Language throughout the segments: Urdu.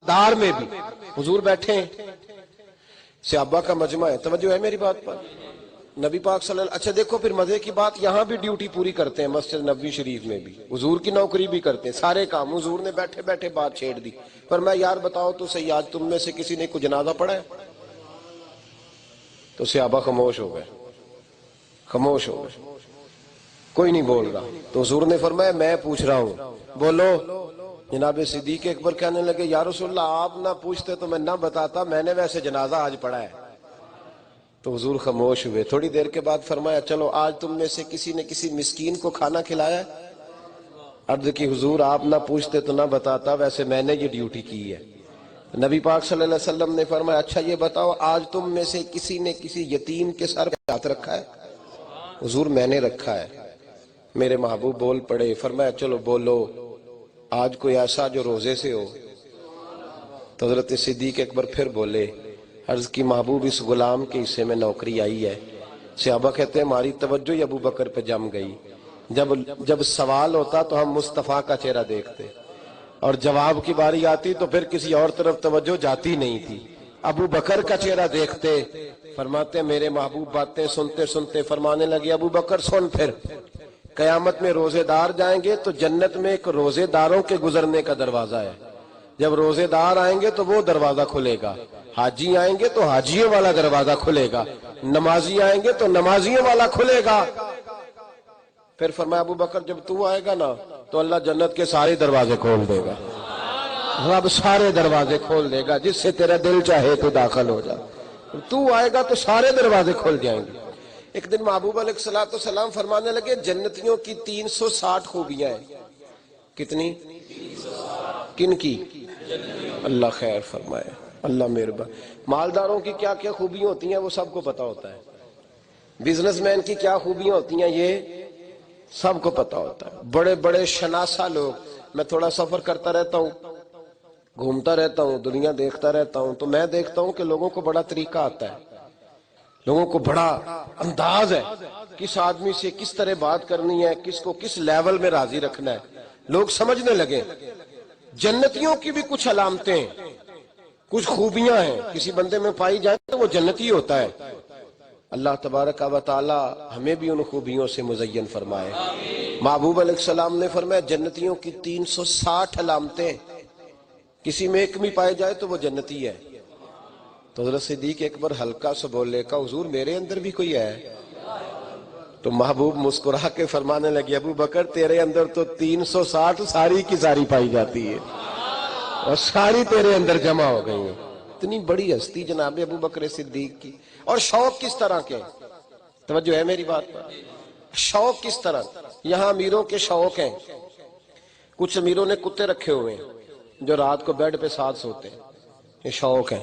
دار میں بھی حضور بیٹھے ہیں، صحابہ کا مجمع ہے، توجہ ہے میری بات پر، نبی پاک صلی اللہ علیہ وسلم، اچھا دیکھو پھر مزے کی بات، یہاں بھی ڈیوٹی پوری کرتے ہیں، مسجد نبوی شریف میں بھی حضور کی نوکری بھی کرتے ہیں، سارے کام حضور نے بیٹھے بیٹھے بات چھیڑ دی، فرمایا یار بتاؤ تو صحیح، آج تم میں سے کسی نے کوئی جنازہ پڑھا ہے؟ تو صحابہ خاموش ہو گئے، خاموش ہو گئے، کوئی نہیں بول رہا، تو حضور نے فرمایا میں پوچھ رہا ہوں، بولو۔ جناب صدیق اکبر کہنے لگے یا رسول اللہ آپ نہ پوچھتے تو میں نہ بتاتا، میں نے ویسے جنازہ آج پڑھا ہے۔ تو حضور خاموش ہوئے، تھوڑی دیر کے بعد فرمایا چلو آج تم میں سے کسی نے کسی مسکین کو کھانا کھلایا ہے؟ عرض کی حضور آپ نہ پوچھتے تو نہ بتاتا، ویسے میں نے یہ ڈیوٹی کی ہے۔ نبی پاک صلی اللہ علیہ وسلم نے فرمایا اچھا یہ بتاؤ آج تم میں سے کسی نے کسی یتیم کے سر پہ ہاتھ رکھا ہے؟ حضور میں نے رکھا ہے۔ میرے محبوب بول پڑے، فرمایا چلو بولو آج کوئی ایسا جو روزے سے ہو؟ تو حضرت صدیق اکبر پھر بولے، عرض کی محبوب اس غلام کے حصے میں نوکری آئی ہے۔ صحابہ کہتے ہیں ہماری توجہ ابو بکر پہ جم گئی، جب سوال ہوتا تو ہم مصطفیٰ کا چہرہ دیکھتے، اور جواب کی باری آتی تو پھر کسی اور طرف توجہ جاتی نہیں تھی، ابو بکر کا چہرہ دیکھتے۔ فرماتے میرے محبوب باتیں سنتے سنتے فرمانے لگے ابو بکر سن، پھر قیامت میں روزے دار جائیں گے تو جنت میں ایک روزے داروں کے گزرنے کا دروازہ ہے، جب روزے دار آئیں گے تو وہ دروازہ کھلے گا، حاجی آئیں گے تو حاجیوں والا دروازہ کھلے گا، نمازی آئیں گے تو نمازیوں والا کھلے گا۔ پھر فرمایا ابو بکر جب تو آئے گا نا تو اللہ جنت کے سارے دروازے کھول دے گا، رب سارے دروازے کھول دے گا، جس سے تیرا دل چاہے تو داخل ہو جا، تو آئے گا تو سارے دروازے کھل جائیں گے۔ ایک دن محبوب علیہ السلام فرمانے لگے جنتیوں کی 360 خوبیاں ہیں۔ کتنی؟ کن کی؟ اللہ خیر فرمائے، اللہ مہربان۔ مالداروں کی کیا کیا خوبیاں ہوتی ہیں وہ سب کو پتا ہوتا ہے، بزنس مین کی کیا خوبیاں ہوتی ہیں یہ سب کو پتا ہوتا ہے، بڑے بڑے شناسا لوگ، میں تھوڑا سفر کرتا رہتا ہوں، گھومتا رہتا ہوں، دنیا دیکھتا رہتا ہوں، تو میں دیکھتا ہوں کہ لوگوں کو بڑا طریقہ آتا ہے، لوگوں کو بڑا انداز ہے، کس آدمی سے کس طرح بات کرنی ہے، کس کو کس لیول میں راضی رکھنا ہے، لوگ سمجھنے لگے۔ جنتیوں کی بھی کچھ علامتیں ہیں، کچھ خوبیاں ہیں، کسی بندے میں پائی جائے تو وہ جنتی ہوتا ہے۔ اللہ تبارک و تعالی ہمیں بھی ان خوبیوں سے مزین فرمائے۔ محبوب علیہ السلام نے فرمایا جنتیوں کی 360 علامتیں، کسی میں ایک بھی پائے جائے تو وہ جنتی ہے۔ تو حضرت صدیق اکبر ہلکا سا بولے کہ حضور میرے اندر بھی کوئی ہے؟ تو محبوب مسکرا کے فرمانے لگے ابو بکر تیرے اندر تو 360 ساری کی ساری پائی جاتی ہے، اور ساری تیرے اندر جمع ہو گئی ہیں۔ اتنی بڑی ہستی جناب ابو بکر صدیق کی، اور شوق کس طرح کے، توجہ ہے میری بات پر، شوق کس طرح؟ یہاں امیروں کے شوق ہیں، کچھ امیروں نے کتے رکھے ہوئے ہیں جو رات کو بیڈ پہ ساتھ سوتے ہیں، یہ شوق ہے۔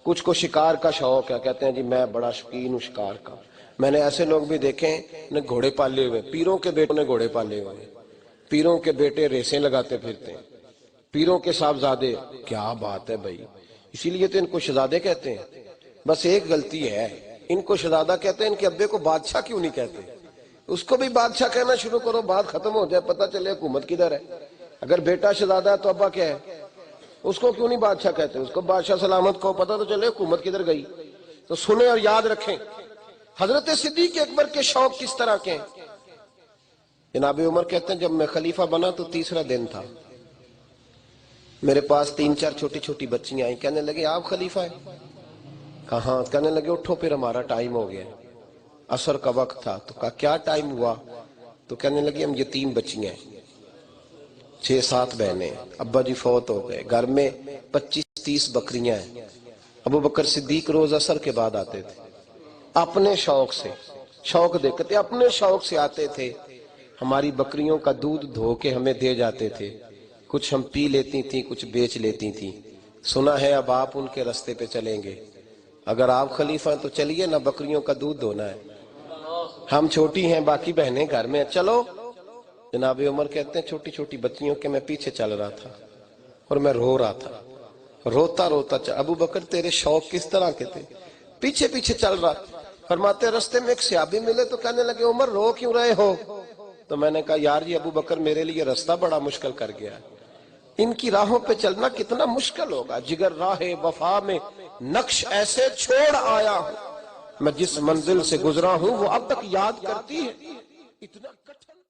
کچھ کو شکار کا شوق ہے، کہتے ہیں جی میں بڑا شوقین ہوں شکار کا۔ میں نے ایسے لوگ بھی دیکھے ہیں گھوڑے پالے ہوئے، پیروں کے بیٹوں نے گھوڑے پالے ہوئے، پیروں کے بیٹے ریسیں لگاتے پھرتے ہیں، پیروں کے صاحبزادے، کیا بات ہے بھائی، اسی لیے تو ان کو شہزادے کہتے ہیں۔ بس ایک غلطی ہے، ان کو شہزادہ کہتے ہیں، ان کے ابے کو بادشاہ کیوں نہیں کہتے؟ اس کو بھی بادشاہ کہنا شروع کرو، بات ختم ہو جائے، پتہ چلے حکومت کدھر ہے۔ اگر بیٹا شہزادہ ہے تو ابا کیا ہے؟ اس کو کیوں نہیں بادشاہ کہتے؟ اس کو بادشاہ سلامت کو پتہ تو چلے حکومت کدھر گئی۔ تو سنیں اور یاد رکھیں حضرت صدیق اکبر کے شوق کس طرح کے ہیں۔ جناب عمر کہتے ہیں جب میں خلیفہ بنا تو تیسرا دن تھا، میرے پاس 3-4 چھوٹی چھوٹی بچیاں آئیں، کہنے لگے آپ خلیفہ ہیں؟ کہاں؟ کہنے لگے اٹھو پھر ہمارا ٹائم ہو گیا، عصر کا وقت تھا۔ تو کہا کیا ٹائم ہوا؟ تو کہنے لگے ہم یتیم بچیاں ہیں، 6-7 بہنیں، ابا جی فوت ہو گئے، گھر میں 25-30 بکریاں ہیں۔ ابو بکر صدیق روز عصر کے بعد آتے تھے، اپنے شوق سے، شوق دیکھتے اپنے شوق سے آتے تھے، ہماری بکریوں کا دودھ دھو کے ہمیں دے جاتے تھے، کچھ ہم پی لیتی تھیں، کچھ بیچ لیتی تھیں۔ سنا ہے اب آپ ان کے رستے پہ چلیں گے، اگر آپ خلیفہ ہیں تو چلیے نہ، بکریوں کا دودھ دھونا ہے، ہم چھوٹی ہیں باقی بہنیں گھر میں، چلو۔ جناب عمر کہتے ہیں چھوٹی چھوٹی بچیوں کے میں پیچھے چل رہا تھا اور میں رو رہا تھا، روتا روتا ابو بکر تیرے شوق کس طرح کے تھے؟ پیچھے پیچھے چل رہا۔ فرماتے رستے میں ایک صحابی ملے تو کہنے لگے عمر رو کیوں رہے ہو؟ تو میں نے کہا یار جی ابو بکر میرے لیے رستہ بڑا مشکل کر گیا ہے، ان کی راہوں پہ چلنا کتنا مشکل ہوگا. جگر راہ وفا میں نقش ایسے چھوڑ آیا ہوں، میں جس منزل سے گزرا ہوں وہ اب تک یاد کرتی ہے. اتنا کٹھن